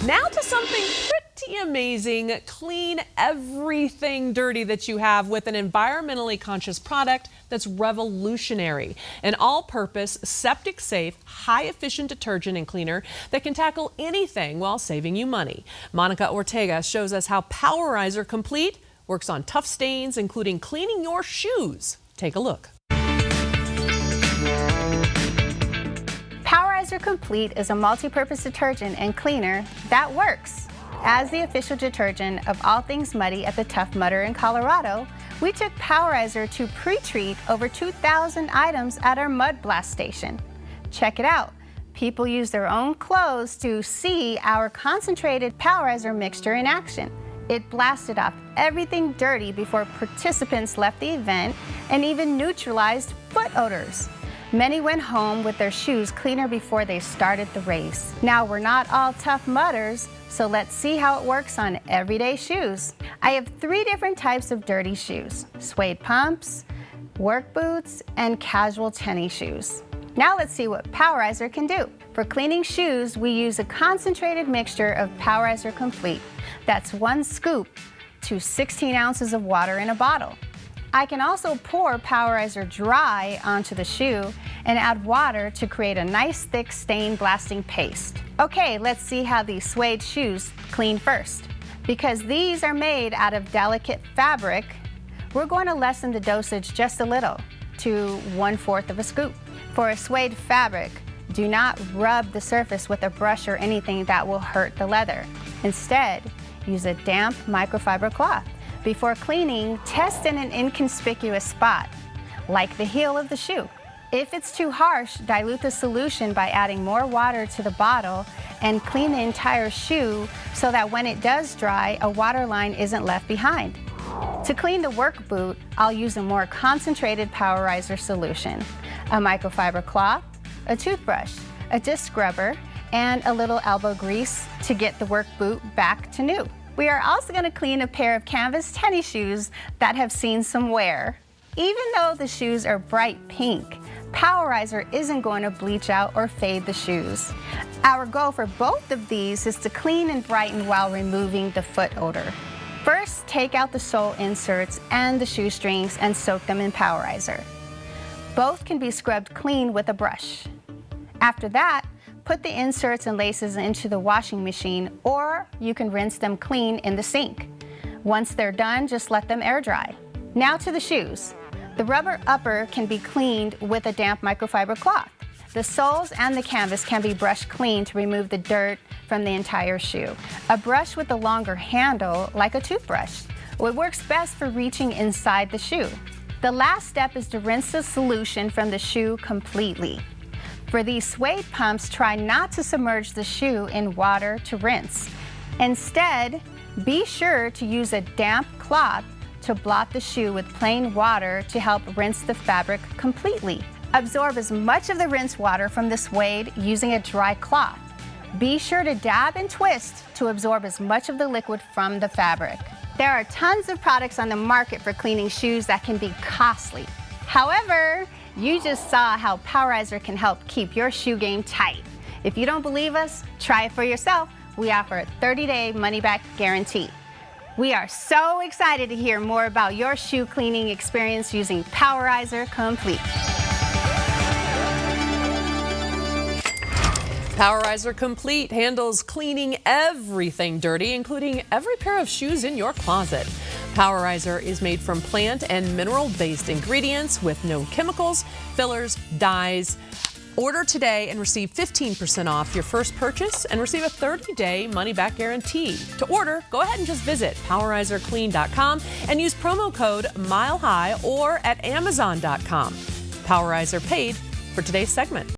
Now to something pretty amazing. Clean everything dirty that you have with an environmentally conscious product that's revolutionary. An all-purpose, septic-safe, high-efficient detergent and cleaner that can tackle anything while saving you money. Monica Ortega shows us how Powerizer Complete works on tough stains, including cleaning your shoes. Take a look. Powerizer Complete is a multi-purpose detergent and cleaner that works. As the official detergent of all things muddy at the Tough Mudder in Colorado, we took Powerizer to pre-treat over 2,000 items at our mud blast station. Check it out. People use their own clothes to see our concentrated Powerizer mixture in action. It blasted off everything dirty before participants left the event and even neutralized foot odors. Many went home with their shoes cleaner before they started the race. Now, we're not all tough mudders, so let's see how it works on everyday shoes. I have 3 different types of dirty shoes: suede pumps, work boots, and casual tennis shoes. Now let's see what Powerizer can do. For cleaning shoes, we use a concentrated mixture of Powerizer Complete. That's 1 scoop to 16 ounces of water in a bottle. I can also pour Powerizer dry onto the shoe and add water to create a nice thick stain blasting paste. Okay, let's see how these suede shoes clean first. Because these are made out of delicate fabric, we're going to lessen the dosage just a little to 1/4 of a scoop. For a suede fabric, do not rub the surface with a brush or anything that will hurt the leather. Instead, use a damp microfiber cloth. Before cleaning, test in an inconspicuous spot, like the heel of the shoe. If it's too harsh, dilute the solution by adding more water to the bottle and clean the entire shoe so that when it does dry, a water line isn't left behind. To clean the work boot, I'll use a more concentrated Powerizer solution: a microfiber cloth, a toothbrush, a disc scrubber, and a little elbow grease to get the work boot back to new. We are also going to clean a pair of canvas tennis shoes that have seen some wear. Even though the shoes are bright pink, Powerizer isn't going to bleach out or fade the shoes. Our goal for both of these is to clean and brighten while removing the foot odor. First, take out the sole inserts and the shoestrings and soak them in Powerizer. Both can be scrubbed clean with a brush. After that, put the inserts and laces into the washing machine, or you can rinse them clean in the sink. Once they're done, just let them air dry. Now to the shoes. The rubber upper can be cleaned with a damp microfiber cloth. The soles and the canvas can be brushed clean to remove the dirt from the entire shoe. A brush with a longer handle, like a toothbrush, it works best for reaching inside the shoe. The last step is to rinse the solution from the shoe completely. For these suede pumps, try not to submerge the shoe in water to rinse. Instead, be sure to use a damp cloth to blot the shoe with plain water to help rinse the fabric completely. Absorb as much of the rinse water from the suede using a dry cloth. Be sure to dab and twist to absorb as much of the liquid from the fabric. There are tons of products on the market for cleaning shoes that can be costly. However, you just saw how Powerizer can help keep your shoe game tight. If you don't believe us, try it for yourself. We offer a 30-day money-back guarantee. We are so excited to hear more about your shoe cleaning experience using Powerizer Complete. Powerizer Complete handles cleaning everything dirty, including every pair of shoes in your closet. Powerizer is made from plant and mineral-based ingredients with no chemicals, fillers, dyes. Order today and receive 15% off your first purchase and receive a 30-day money-back guarantee. To order, go ahead and just visit PowerizerClean.com and use promo code MileHigh or at Amazon.com. Powerizer paid for today's segment.